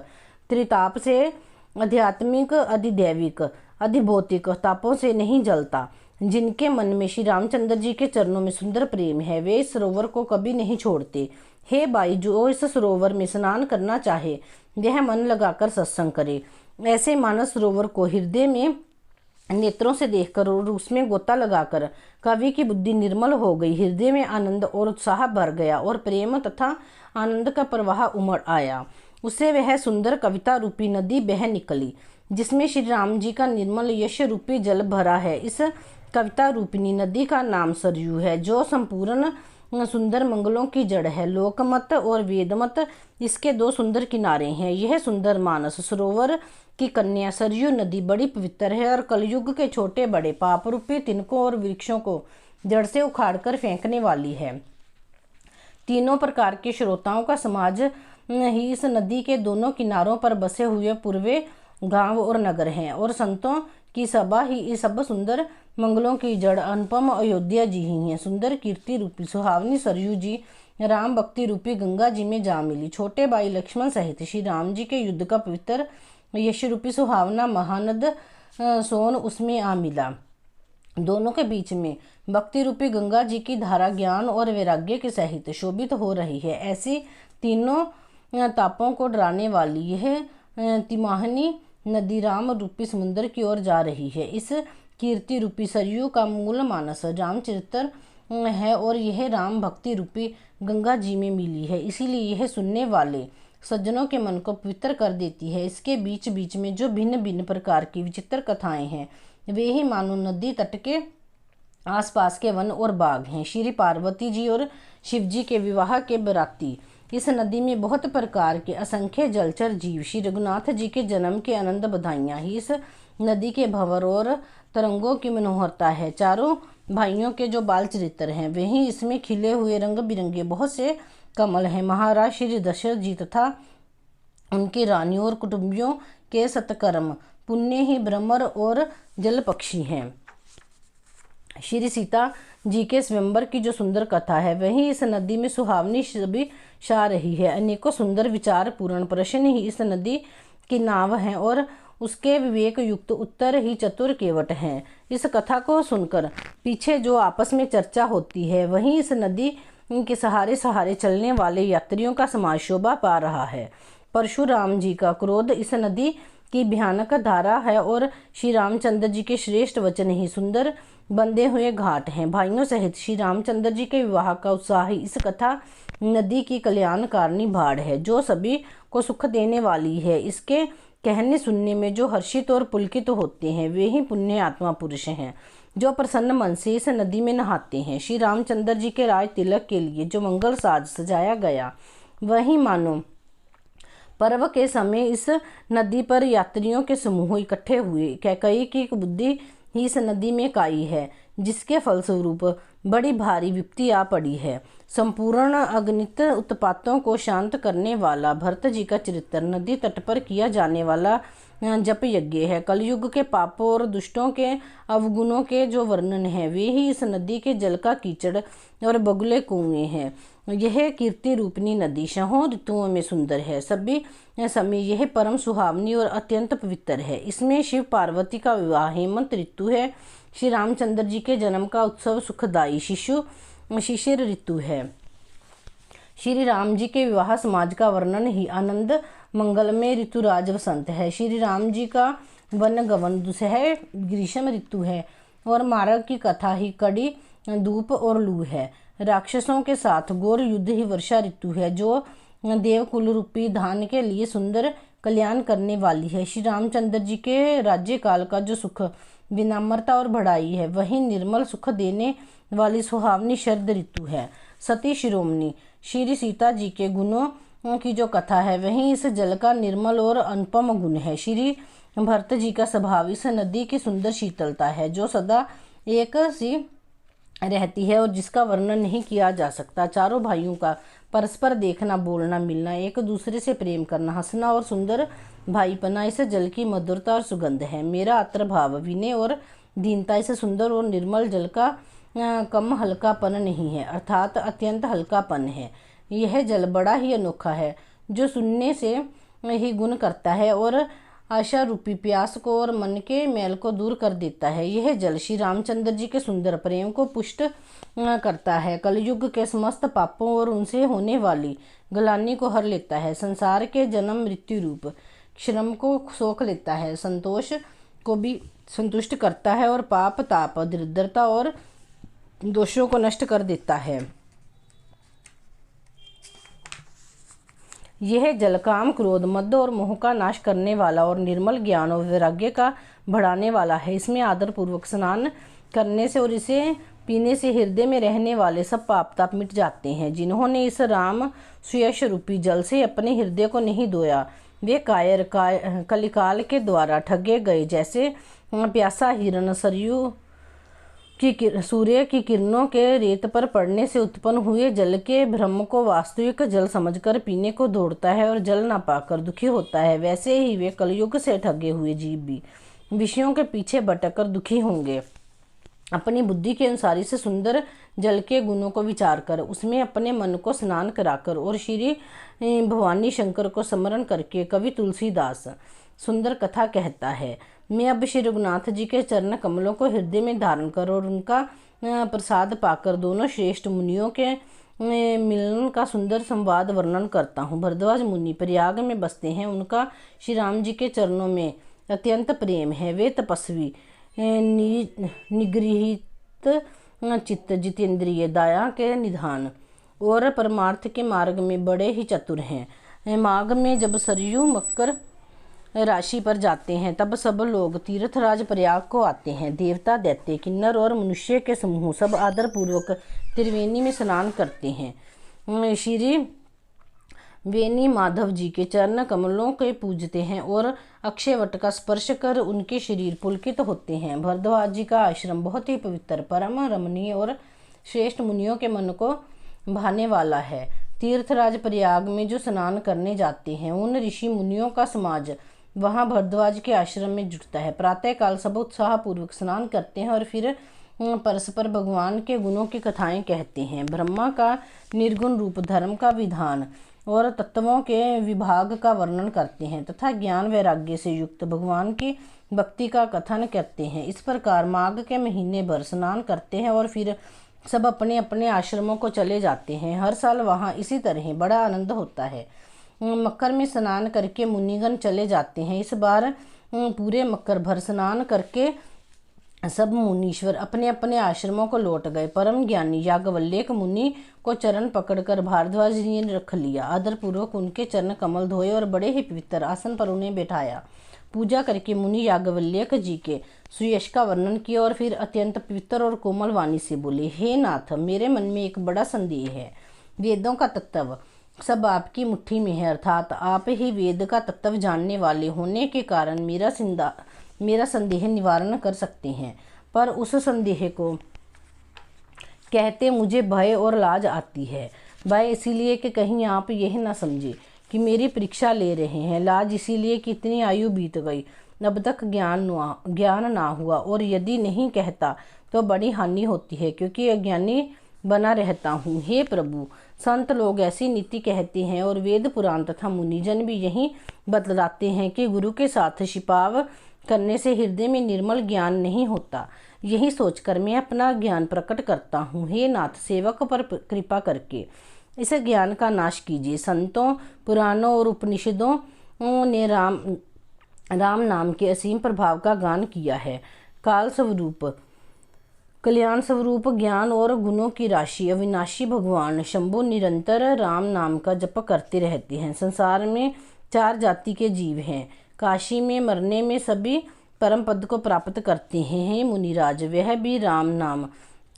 त्रिताप से आध्यात्मिक अधिदैविक अधिभौतिक तापों से नहीं जलता। जिनके मन में श्री रामचंद्र जी के चरणों में सुंदर प्रेम है वे इस सरोवर को कभी नहीं छोड़ते। हे भाई, जो इस सरोवर में स्नान करना चाहे वह मन लगाकर सत्संग करे। ऐसे मानस सरोवर को हृदय में नेत्रों से देखकर और उसमें गोता लगाकर कवि की बुद्धि निर्मल हो गई। हृदय में आनंद और उत्साह भर गया और प्रेम तथा आनंद का प्रवाह उमड़ आया। उससे वह सुंदर कविता रूपी नदी बह निकली, जिसमें श्री राम जी का निर्मल यश रूपी जल भरा है। इस कविता रूपिणी नदी का नाम सरयू है, जो संपूर्ण सुंदर मंगलों की जड़ है। लोकमत और वेदमत इसके दो सुंदर किनारे हैं। यह सुंदर मानस सरोवर की कन्या सरयू नदी बड़ी पवित्र है और कलयुग के छोटे बड़े पाप रूपी तिनकों और वृक्षों को जड़ से उखाड़कर फेंकने वाली है। तीनों प्रकार के श्रोताओं का समाज ही इस नदी के दोनों किनारों पर बसे हुए पूर्वे गांव और नगर हैं, और संतों की सभा ही इस सब सुंदर मंगलों की जड़ अनुपम अयोध्या जी ही हैं। सुंदर कीर्ति रूपी सुहावनी सरयू जी राम भक्ति रूपी गंगा जी में जा मिली। छोटे भाई लक्ष्मण सहित श्री राम जी के युद्ध का पवित्र यश रूपी सुहावना महानद सोन उसमें आ मिला। दोनों के बीच में भक्ति रूपी गंगा जी की धारा ज्ञान और वैराग्य के सहित शोभित हो रही है। ऐसी तीनों तापों को डराने वाली यह तिमाहनी नदी राम रूपी समुद्र की ओर जा रही है। इस कीर्ति रूपी सरयू का मूल मानस रामचरित्र है और यह राम भक्ति रूपी गंगा जी में मिली है, इसीलिए यह सुनने वाले सज्जनों के मन को पवित्र कर देती है। इसके बीच बीच में जो भिन्न भिन्न प्रकार की विचित्र कथाएं हैं वे ही मानो नदी तट के आसपास के वन और बाग हैं। श्री पार्वती जी और शिव जी के विवाह के बराती इस नदी में बहुत प्रकार के असंख्य जलचर जीव। श्री रघुनाथ जी के जन्म के आनंद बधाइयाँ। ही इस नदी के भंवर और तरंगों की मनोहरता है। चारों भाइयों के जो बाल चरित्र हैं वहीं इसमें खिले हुए रंग बिरंगे बहुत से कमल हैं। महाराज श्री दशरथ जी तथा उनकी रानियों और कुटुंबियों के सत्कर्म पुण्य ही भ्रमर और जल पक्षी हैं। श्री सीता जी के स्वयंवर की जो सुंदर कथा है वहीं इस नदी में सुहावनी छवि छा रही है। अनेकों सुंदर विचार पूर्ण प्रश्न ही इस नदी की नाव हैं और उसके विवेक युक्त उत्तर ही चतुर केवट हैं। इस कथा को सुनकर पीछे जो आपस में चर्चा होती है वहीं इस नदी के सहारे सहारे चलने वाले यात्रियों का समाज शोभा पा रहा है। परशुराम जी का क्रोध इस नदी की भयानक धारा है और श्री रामचंद्र जी के श्रेष्ठ वचन ही सुंदर बंधे हुए घाट हैं। भाइयों सहित श्री रामचंद्र जी के विवाह का उत्साह ही इस कथा नदी की कल्याणकारिणी बाढ़ है जो सभी को सुख देने वाली है। इसके कहने सुनने में जो हर्षित और पुलकित होते हैं वे ही पुण्य आत्मा पुरुष हैं जो प्रसन्न मन से इस नदी में नहाते हैं। श्री रामचंद्र जी के राज तिलक के लिए जो मंगल साज सजाया गया वही मानो पर्व के समय इस नदी पर यात्रियों के समूह इकट्ठे हुए। कैकेयी की बुद्धि ही इस नदी में काई है जिसके फलस्वरूप बड़ी भारी विपत्ति आ पड़ी है। संपूर्ण अगणित उत्पातों को शांत करने वाला भरत जी का चरित्र नदी तट पर किया जाने वाला जप यज्ञ है। कलयुग के पापों और दुष्टों के अवगुणों के जो वर्णन है वे ही इस नदी के जल का कीचड़ और बगुले कुएं हैं। यह कीर्ति रूपनी नदी छहों ऋतुओं में सुंदर है। सभी समय यह परम सुहावनी और अत्यंत पवित्र है। इसमें शिव पार्वती का विवाह हेमंत ऋतु है। श्री रामचंद्र जी के जन्म का उत्सव सुखदायी शिशिर ऋतु है। श्री राम जी के विवाह समाज का वर्णन ही आनंद मंगलमय ऋतुराज वसंत है। श्री राम जी का वन गमन दुसह ग्रीष्म ऋतु है और मार्ग की कथा ही कड़ी धूप और लू है। राक्षसों के साथ घोर युद्ध ही वर्षा ऋतु है जो देवकुल रूपी धान के लिए सुंदर कल्याण करने वाली है। श्री रामचंद्र जी के राज्य काल का जो सुख विनम्रता और बढ़ाई है वही निर्मल सुख देने वाली सुहावनी शरद ऋतु है। सती शिरोमणि श्री सीता जी के गुणों की जो कथा है वहीं इस जल का निर्मल और अनुपम गुण है। श्री भरत जी का स्वभाव इस नदी की सुंदर शीतलता है जो सदा एक सी रहती है और जिसका वर्णन नहीं किया जा सकता। चारों भाइयों का परस्पर देखना बोलना मिलना एक दूसरे से प्रेम करना हंसना और सुंदर भाईपना इस जल की मधुरता और सुगंध है। मेरा आर्तभाव विनय और दीनता इस सुंदर और निर्मल जल का कम हल्कापन नहीं है अर्थात अत्यंत हल्कापन है। यह जल बड़ा ही अनोखा है जो सुनने से ही गुण करता है और आशा रूपी प्यास को और मन के मैल को दूर कर देता है। यह जल श्री रामचंद्र जी के सुंदर प्रेम को पुष्ट करता है। कलयुग के समस्त पापों और उनसे होने वाली गलानी को हर लेता है। संसार के जन्म मृत्यु रूप श्रम को सोख लेता है। संतोष को भी संतुष्ट करता है और पाप ताप दरिद्रता और दोषों को नष्ट कर देता है। यह जल काम क्रोध मद और मोह का नाश करने वाला और निर्मल ज्ञान और वैराग्य का बढ़ाने वाला है। इसमें आदर पूर्वक स्नान करने से और इसे पीने से हृदय में रहने वाले सब पाप ताप मिट जाते हैं। जिन्होंने इस राम सुयश रूपी जल से अपने हृदय को नहीं धोया वे कायर कलिकाल के द्वारा ठगे गए जैसे प्यासा हिरण सरयू की सूर्य की किरणों के रेत पर पड़ने से उत्पन्न हुए जल के भ्रम को वास्तविक जल समझकर पीने को दौड़ता है और जल ना पाकर दुखी होता है वैसे ही वे कलयुग से ठगे हुए जीव भी विषयों के पीछे भटककर दुखी होंगे। अपनी बुद्धि के अनुसार इस सुंदर जल के गुणों को विचार कर उसमें अपने मन को स्नान कराकर और श्री भवानी शंकर को स्मरण करके कवि तुलसीदास सुंदर कथा कहता है। मैं अब श्री रघुनाथ जी के चरण कमलों को हृदय में धारण कर और उनका प्रसाद पाकर दोनों श्रेष्ठ मुनियों के मिलन का सुंदर संवाद वर्णन करता हूँ। भरद्वाज मुनि प्रयाग में बसते हैं। उनका श्री राम जी के चरणों में अत्यंत प्रेम है। वे तपस्वी निगृहित चित्त जितेंद्रिय दया के निधान और परमार्थ के मार्ग में बड़े ही चतुर हैं। माघ में जब सरयू मकर राशि पर जाते हैं तब सब लोग तीर्थराज प्रयाग को आते हैं। देवता दैत्य किन्नर और मनुष्य के समूह सब आदर पूर्वक त्रिवेणी में स्नान करते हैं। श्री वेनी माधव जी के चरण कमलों के पूजते हैं और अक्षयवट का स्पर्श कर उनके शरीर पुलकित होते हैं। भरद्वाज जी का आश्रम बहुत ही पवित्र, परम रमणीय और श्रेष्ठ मुनियों के मन को भाने वाला है। तीर्थराज प्रयाग में जो स्नान करने जाते हैं उन ऋषि मुनियों का समाज वहां भरद्वाज के आश्रम में जुटता है। प्रातःकाल सब उत्साह पूर्वक स्नान करते हैं और फिर परस्पर भगवान के गुणों की कथाएं कहते हैं। ब्रह्मा का निर्गुण रूप, धर्म का विधान और तत्वों के विभाग का वर्णन करते हैं तथा ज्ञान वैराग्य से युक्त भगवान की भक्ति का कथन करते हैं। इस प्रकार माघ के महीने भर स्नान करते हैं और फिर सब अपने अपने आश्रमों को चले जाते हैं। हर साल वहाँ इसी तरह बड़ा आनंद होता है। मकर में स्नान करके मुनिगण चले जाते हैं। इस बार पूरे मकर भर स्नान करके सब मुनीश्वर अपने अपने आश्रमों को लौट गए। परम ज्ञानी याज्ञवल्क्य मुनि को चरण पकड़कर भारद्वाज जी ने रख लिया। आदर पूर्वक उनके चरण कमल धोए और बड़े ही पवित्र आसन पर उन्हें बैठाया। पूजा करके मुनि याज्ञवल्क्य जी के सुयश का वर्णन किया और फिर अत्यंत पवित्र और कोमल वाणी से बोले, हे नाथ, मेरे मन में एक बड़ा संदेह है। वेदों का तत्व सब आपकी मुट्ठी में है, अर्थात आप ही वेद का तत्व जानने वाले होने के कारण मेरा संदेह निवारण कर सकते हैं। पर उस संदेह को कहते मुझे भय और लाज आती है। भय इसीलिए कि कहीं आप यह ना समझे कि मेरी परीक्षा ले रहे हैं। लाज इसीलिए कि इतनी आयु बीत गई, अब तक ज्ञान ना हुआ, और यदि नहीं कहता तो बड़ी हानि होती है क्योंकि अज्ञानी बना रहता हूँ। हे प्रभु, संत लोग ऐसी नीति कहते हैं और वेद पुराण तथा मुनिजन भी यही बतलाते हैं कि गुरु के साथ छिपाव करने से हृदय में निर्मल ज्ञान नहीं होता। यही सोचकर मैं अपना ज्ञान प्रकट करता हूँ। हे नाथ, सेवक पर कृपा करके इस ज्ञान का नाश कीजिए। संतों, पुराणों और उपनिषदों ने राम नाम के असीम प्रभाव का गान किया है। काल स्वरूप, कल्याण स्वरूप, ज्ञान और गुणों की राशि अविनाशी भगवान शंभु निरंतर राम नाम का जप करते रहते हैं। संसार में 4 जाति के जीव हैं। काशी में मरने में सभी परम पद को प्राप्त करते हैं। हे मुनिराज, वह भी राम नाम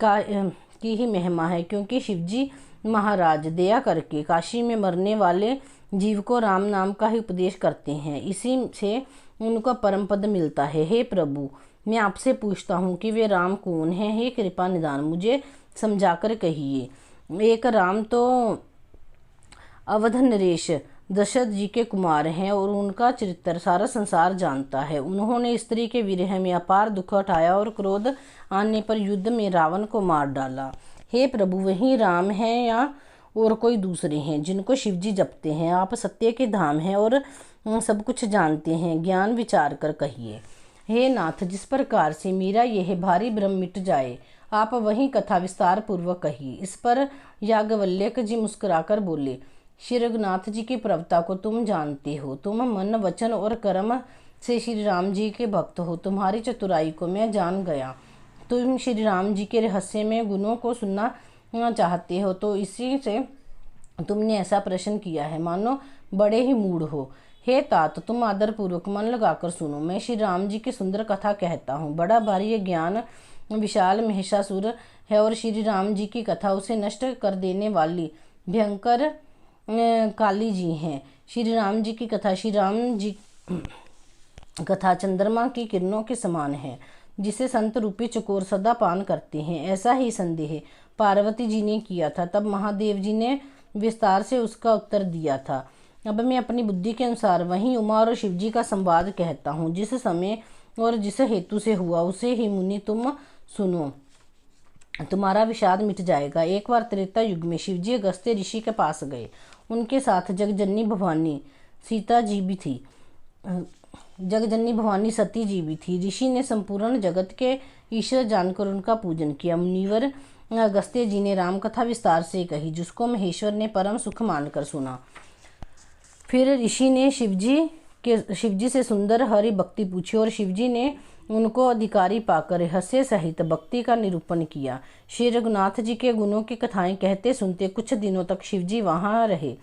की ही महिमा है, क्योंकि शिवजी महाराज दया करके काशी में मरने वाले जीव को राम नाम का ही उपदेश करते हैं। इसी से उनको परम पद मिलता है। हे प्रभु, मैं आपसे पूछता हूँ कि वे राम कौन हैं? हे कृपा निदान मुझे समझाकर कहिए। एक राम तो अवध नरेश दशरथ जी के कुमार हैं और उनका चरित्र सारा संसार जानता है। उन्होंने स्त्री के विरह में अपार दुख उठाया और क्रोध आने पर युद्ध में रावण को मार डाला। हे प्रभु, वही राम हैं या और कोई दूसरे हैं जिनको शिवजी जपते हैं? आप सत्य के धाम हैं और सब कुछ जानते हैं, ज्ञान विचार कर कहिए। हे नाथ, जिस प्रकार से मेरा यह भारी भ्रम मिट जाए, आप वही कथा विस्तार पूर्वक कहिए। इस पर याज्ञवल्क्य जी मुस्कुराकर बोले, श्री रघुनाथ जी की प्रभुता को तुम जानते हो। तुम मन, वचन और कर्म से श्री राम जी के भक्त हो। तुम्हारी चतुराई को मैं जान गया। तुम श्री राम जी के रहस्य में गुणों को सुनना चाहते हो, तो इसी से तुमने ऐसा प्रश्न किया है, मानो बड़े ही मूढ़ हो। हे तात, तुम आदर पूर्वक मन लगाकर सुनो। मैं श्री राम जी की सुंदर कथा कहता हूँ। बड़ा भारी ज्ञान विशाल महिषासुर है और श्री राम जी की कथा उसे नष्ट कर देने वाली भयंकर काली जी हैं। श्री राम जी की कथा, श्री राम जी कथा चंद्रमा की किरणों के समान है, जिसे संत रूपी चकोर सदा पान करते हैं। ऐसा ही संदेह पार्वती जी ने किया था, तब महादेव जी ने विस्तार से उसका उत्तर दिया था। अब मैं अपनी बुद्धि के अनुसार वहीं उमा और शिवजी का संवाद कहता हूँ। जिस समय और जिस हेतु से हुआ उसे ही मुनि तुम सुनो, तुम्हारा विषाद मिट जाएगा। एक बार त्रेता युग में शिवजी अगस्त्य ऋषि के पास गए। उनके साथ जगजननी भवानी सीता जी भी थी, जगजननी भवानी सती जी भी थी। ऋषि ने संपूर्ण जगत के ईश्वर जानकर उनका पूजन किया। मुनिवर अगस्त्य जी ने राम कथा विस्तार से कही, जिसको महेश्वर ने परम सुख मानकर सुना। फिर ऋषि ने शिवजी से सुंदर हरि भक्ति पूछी और शिवजी ने उनको अधिकारी पाकर रहस्य सहित भक्ति का निरूपण किया। श्री रघुनाथ जी के गुणों की कथाएं कहते सुनते कुछ दिनों तक शिवजी वहां रहे।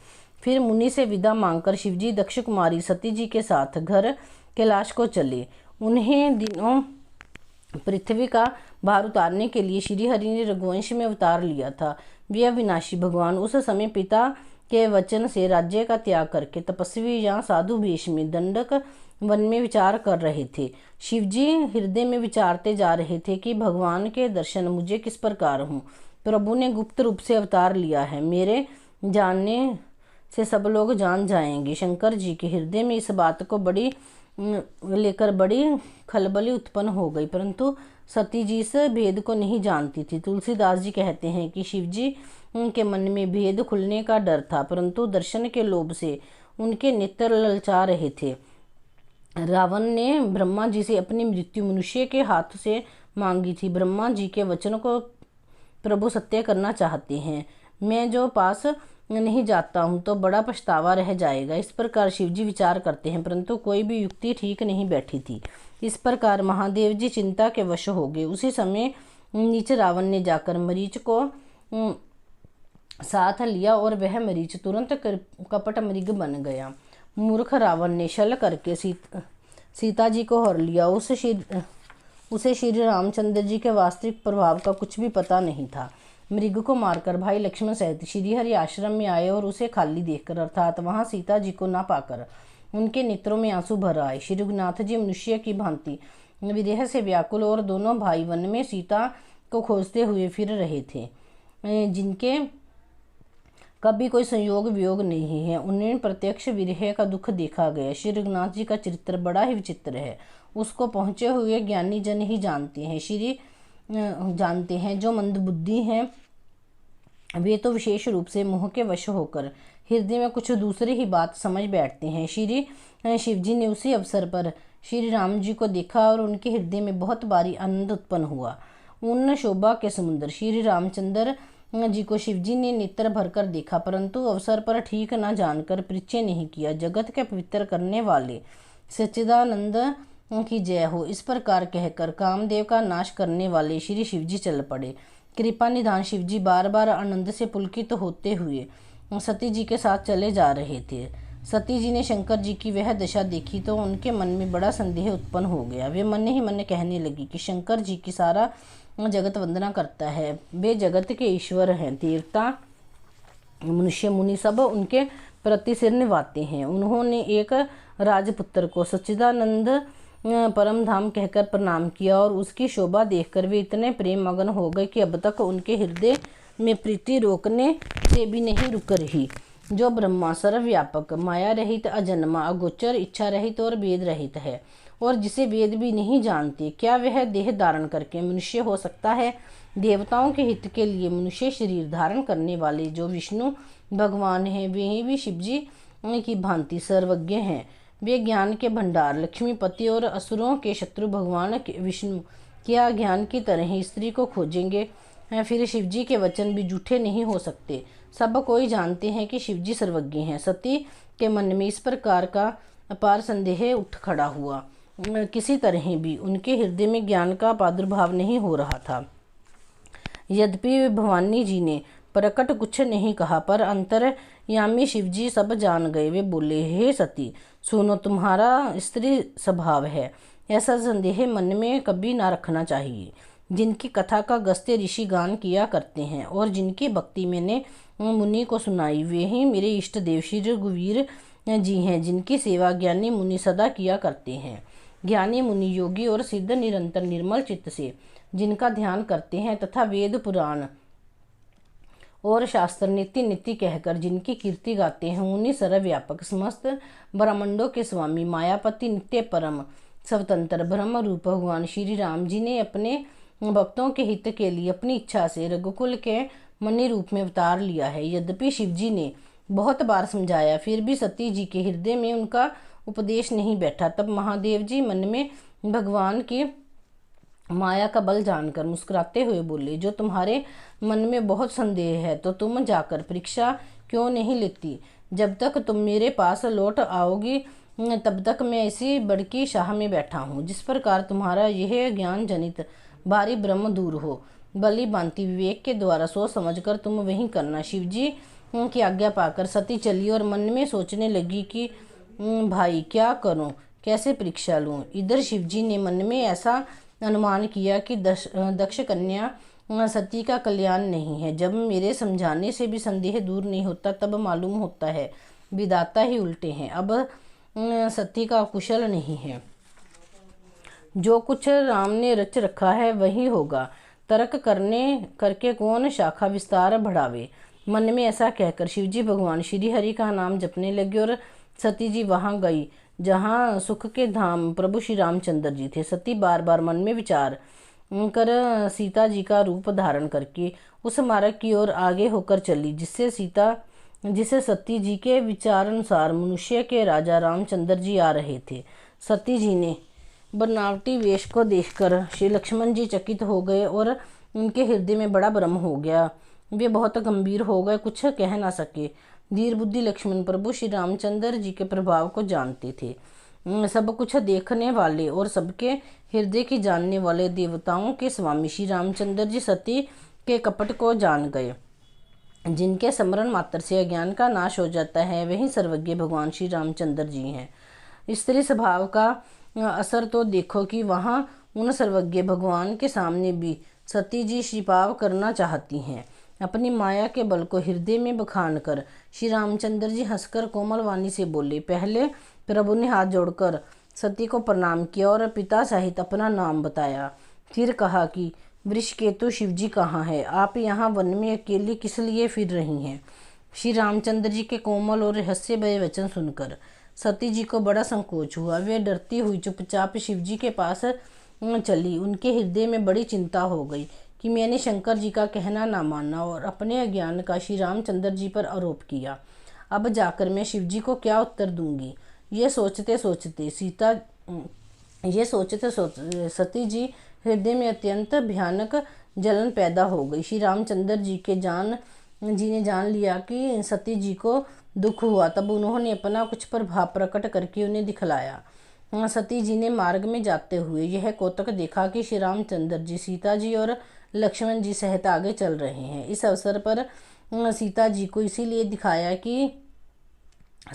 फिर मुनि से विदा मांगकर शिवजी दक्ष कुमारी सती जी के साथ घर कैलाश को चले। उन्हें दिनों पृथ्वी का भार उतारने के लिए श्री हरि ने रघुवंश में अवतार लिया था। वे अविनाशी भगवान उस समय पिता के वचन से राज्य का त्याग करके तपस्वी या साधु वेश में दंडक वन में विचार कर रहे थे। शिवजी हृदय में विचारते जा रहे थे कि भगवान के दर्शन मुझे किस प्रकार हों। प्रभु ने गुप्त रूप से अवतार लिया है, मेरे जानने से सब लोग जान जाएंगे। शंकर जी के हृदय में इस बात को लेकर बड़ी खलबली उत्पन्न हो गई, परंतु सती जी इस भेद को नहीं जानती थी। तुलसीदास जी कहते हैं कि शिवजी के मन में भेद खुलने का डर था, परंतु दर्शन के लोभ से उनके नेत्र ललचा रहे थे। रावण ने ब्रह्मा जी से अपनी मृत्यु मनुष्य के हाथ से मांगी थी। ब्रह्मा जी के वचन को प्रभु सत्य करना चाहते हैं। मैं जो पास नहीं जाता हूँ तो बड़ा पछतावा रह जाएगा। इस प्रकार शिवजी विचार करते हैं, परंतु कोई भी युक्ति ठीक नहीं बैठी थी। इस प्रकार महादेव जी चिंता के वश हो गए। उसी समय नीच रावण ने जाकर मरीच को साथ लिया और वह मरीच तुरंत कपट मृग बन गया। मूर्ख रावण ने छल करके सीता जी को हर लिया। उसे श्री रामचंद्र जी के वास्तविक प्रभाव का कुछ भी पता नहीं था। मृग को मारकर भाई लक्ष्मण सहित श्री हरि आश्रम में आए और उसे खाली देखकर, अर्थात वहां सीता जी को ना पाकर उनके नेत्रों में आंसू भर आए। श्री रघुनाथ जी मनुष्य की भांति विदेह से व्याकुल और दोनों भाई वन में सीता को खोजते हुए फिर रहे थे, जिनके कभी कोई संयोग वियोग नहीं है। उन्हें प्रत्यक्ष विरह का दुख देखा गया। श्री रघुनाथ जी का चरित्र बड़ा ही विचित्र है। उसको पहुँचे हुए ज्ञानी जन ही जानते हैं। जो मंदबुद्धि हैं वे तो विशेष रूप से मोह के वश होकर हृदय में कुछ दूसरी ही बात समझ बैठते हैं। श्री शिवजी ने उसी अवसर पर श्री राम जी को देखा और उनके हृदय में बहुत भारी आनंद उत्पन्न हुआ। उन शोभा के समुद्र श्री रामचंद्र जी को शिवजी ने नेत्र भरकर देखा, परंतु अवसर पर ठीक न जानकर परिचय नहीं किया। जगत के पवित्र करने वाले सच्चिदानंद की जय हो, इस प्रकार कहकर कामदेव का नाश करने वाले श्री शिवजी चल पड़े। कृपा निधान शिवजी बार बार आनंद से पुलकित होते हुए सती जी के साथ चले जा रहे थे। सती जी ने शंकर जी की वह दशा देखी तो उनके मन में बड़ा संदेह उत्पन्न हो गया। वे मन ही मन कहने लगी कि शंकर जी की सारा जगत वंदना करता है, वे जगत के ईश्वर हैं। देवता मनुष्य मुनि सब उनके प्रति सिर निभाते हैं। उन्होंने एक राजपुत्र को सच्चिदानंद परम धाम कहकर प्रणाम किया और उसकी शोभा देखकर वे इतने प्रेम मगन हो गए कि अब तक उनके हृदय में प्रीति रोकने से भी नहीं रुक रही। जो ब्रह्मा सर्वव्यापक, माया रहित, अजन्मा, अगोचर, इच्छा रहित और वेद रहित है, और जिसे वेद भी नहीं जानते, क्या वह देह धारण करके मनुष्य हो सकता है? देवताओं के हित के लिए मनुष्य शरीर धारण करने वाले जो विष्णु भगवान हैं, वे भी शिवजी की भांति सर्वज्ञ हैं। वे ज्ञान के भंडार, लक्ष्मीपति और असुरों के शत्रु भगवान विष्णु क्या ज्ञान की तरह ही स्त्री को खोजेंगे? फिर शिवजी के वचन भी झूठे नहीं हो सकते। सब कोई जानते हैं कि शिवजी सर्वज्ञ हैं। सती के मन में इस प्रकार का अपार संदेह उठ खड़ा हुआ। किसी तरह भी उनके हृदय में ज्ञान का प्रादुर्भाव नहीं हो रहा था। यद्यपि भवानी जी ने प्रकट कुछ नहीं कहा, पर अंतर्यामी शिवजी सब जान गए। वे बोले, हे सती सुनो, तुम्हारा स्त्री स्वभाव है, ऐसा संदेह मन में कभी ना रखना चाहिए। जिनकी कथा का गस्ते ऋषि गान किया करते हैं और जिनकी भक्ति मैंने मुनि को सुनाई, वे ही मेरे इष्ट देव श्री रघुवीर जी हैं, जिनकी सेवा ज्ञानी मुनि सदा किया करते हैं। ज्ञानी मुनि योगी और सिद्ध निरंतर निर्मल चित्त से जिनका ध्यान करते हैं तथा वेद पुराण और शास्त्र नीति नीति कहकर जिनकी कीर्ति गाते हैं, उन्हीं सर्वव्यापक समस्त ब्रह्मांडों के स्वामी मायापति नित्य परम स्वतंत्र ब्रह्म रूप भगवान श्री राम जी ने अपने भक्तों के हित के लिए अपनी इच्छा से रघुकुल के मणि रूप में अवतार लिया है। यद्यपि शिवजी ने बहुत बार समझाया, फिर भी सती जी के हृदय में उनका उपदेश नहीं बैठा। तब महादेव जी मन में भगवान की माया का बल जानकर मुस्कुराते हुए बोले, जो तुम्हारे मन में बहुत संदेह है तो तुम जाकर परीक्षा क्यों नहीं लेती? जब तक तुम मेरे पास लौट आओगी तब तक मैं इसी बड़की शाह में बैठा हूँ। जिस प्रकार तुम्हारा यह ज्ञान जनित भारी ब्रह्म दूर हो, बलि भांति विवेक के द्वारा सोच समझकर तुम वही करना। शिवजी की आज्ञा पाकर सती चली और मन में सोचने लगी कि भाई क्या करूं, कैसे परीक्षा लूं। इधर शिवजी ने मन में ऐसा अनुमान किया कि दक्ष कन्या सती का कल्याण नहीं है। जब मेरे समझाने से भी संदेह दूर नहीं होता, तब मालूम होता है विधाता ही उल्टे हैं। अब सती का कुशल नहीं है। जो कुछ राम ने रच रखा है वही होगा। तर्क करके कौन शाखा विस्तार बढ़ावे। मन में ऐसा कहकर शिवजी भगवान श्री हरि का नाम जपने लगे और सती जी वहां गई जहां सुख के धाम प्रभु श्री रामचंद्र जी थे। सती बार बार मन में विचार कर सीता जी का रूप धारण करके उस मार्ग की ओर आगे होकर चली जिसे सती जी के विचार अनुसार मनुष्य के राजा रामचंद्र जी आ रहे थे। सती जी ने बनावटी वेश को देखकर श्री लक्ष्मण जी चकित हो गए और उनके हृदय में बड़ा भ्रम हो गया। वे बहुत गंभीर हो गए, कुछ कह ना सके। धीर बुद्धि लक्ष्मण प्रभु श्री रामचंद्र जी के प्रभाव को जानते थे। सब कुछ देखने वाले और सबके हृदय की जानने वाले देवताओं के स्वामी श्री रामचंद्र जी सती के कपट को जान गए। जिनके स्मरण मात्र से अज्ञान का नाश हो जाता है वही सर्वज्ञ भगवान श्री रामचंद्र जी हैं। स्त्री स्वभाव का असर तो देखो कि वहाँ उन सर्वज्ञ भगवान के सामने भी सती जी छिपाव करना चाहती हैं। अपनी माया के बल को हृदय में बखान कर श्री रामचंद्र जी हंसकर कोमल वाणी से बोले। पहले प्रभु ने हाथ जोड़कर सती को प्रणाम किया और पिता सहित अपना नाम बताया। फिर कहा कि वृषकेतु शिवजी कहाँ है? आप यहाँ वन में अकेली किस लिए फिर रही हैं? श्री रामचंद्र जी के कोमल और रहस्यमय वचन सुनकर सती जी को बड़ा संकोच हुआ। वे डरती हुई चुपचाप शिवजी के पास चली। उनके हृदय में बड़ी चिंता हो गई कि मैंने शंकर जी का कहना ना माना और अपने अज्ञान का श्री रामचंद्र जी पर आरोप किया। अब जाकर मैं शिवजी को क्या उत्तर दूंगी? ये सोचते सोचते सती जी हृदय में अत्यंत भयानक जलन पैदा हो गई। श्री रामचंद्र जी ने जान लिया कि सती जी को दुख हुआ। तब उन्होंने अपना कुछ प्रभाव प्रकट करके उन्हें दिखलाया। सती जी ने मार्ग में जाते हुए यह कौतुक देखा कि श्री रामचंद्र जी सीता जी और लक्ष्मण जी सहित आगे चल रहे हैं। इस अवसर पर सीता जी को इसीलिए दिखाया कि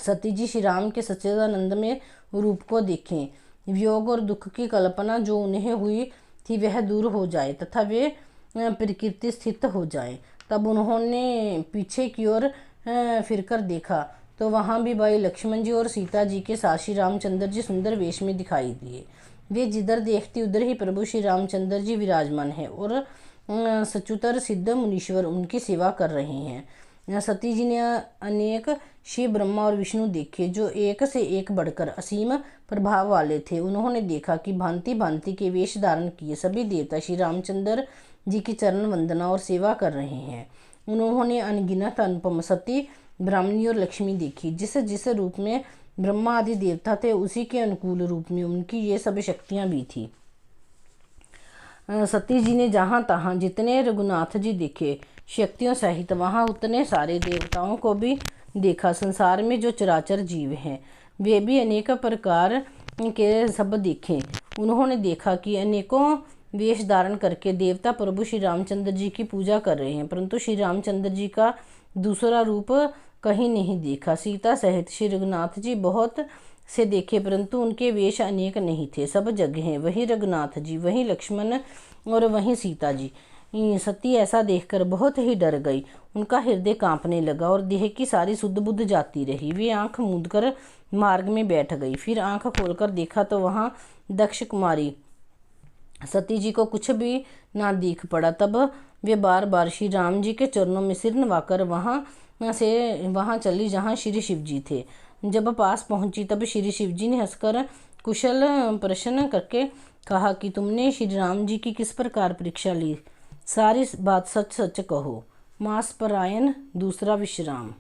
सती जी श्री राम के सच्चिदानंदमय रूप को देखें, वियोग और दुख की कल्पना जो उन्हें हुई थी वह दूर हो जाए तथा वे प्रकृति स्थित हो जाए। तब उन्होंने पीछे की ओर फिरकर देखा तो वहाँ भी भाई लक्ष्मण जी और सीता जी के साथ श्री रामचंद्र जी सुंदर वेश में दिखाई दिए। वे जिधर देखती उधर ही प्रभु श्री रामचंद्र जी विराजमान है और सचुतर सिद्ध मुनीश्वर उनकी सेवा कर रहे हैं। सती जी ने अनेक शिव ब्रह्मा और विष्णु देखे जो एक से एक बढ़कर असीम प्रभाव वाले थे। उन्होंने देखा कि भांति भांति के वेश धारण किए सभी देवता श्री रामचंद्र जी की चरण वंदना और सेवा कर रहे हैं। उन्होंने अनगिनत अनुपम सती ब्राह्मणी और लक्ष्मी देखी। जिस जिस रूप में ब्रह्मा आदि देवता थे उसी के अनुकूल रूप में उनकी ये सब शक्तियां भी थी। सती जी ने जहाँ तहाँ जितने रघुनाथ जी देखे शक्तियों सहित वहाँ उतने सारे देवताओं को भी देखा। संसार में जो चराचर जीव हैं वे भी अनेक प्रकार के सब देखे। उन्होंने देखा कि अनेकों वेश धारण करके देवता प्रभु श्री रामचंद्र जी की पूजा कर रहे हैं, परंतु श्री रामचंद्र जी का दूसरा रूप कहीं नहीं देखा। सीता सहित श्री रघुनाथ जी बहुत से देखे परंतु उनके वेश अनेक नहीं थे। सब जगह वही रघुनाथ जी, वही लक्ष्मण और वही सीता जी। सती ऐसा देखकर बहुत ही डर गई। उनका हृदय कांपने लगा और देह की सारी सुध बुध जाती रही। वे आंख मूंदकर मार्ग में बैठ गई। फिर आंख खोलकर देखा तो वहाँ दक्ष कुमारी सती जी को कुछ भी ना दिख पड़ा। तब वे बार बार श्री राम जी के चरणों में सिर नवाकर वहाँ चली जहाँ श्री शिव जी थे। जब पास पहुंची तब श्री शिव जी ने हंसकर कुशल प्रश्न करके कहा कि तुमने श्री राम जी की किस प्रकार परीक्षा ली? सारी बात सच सच कहो। मास परायण दूसरा विश्राम।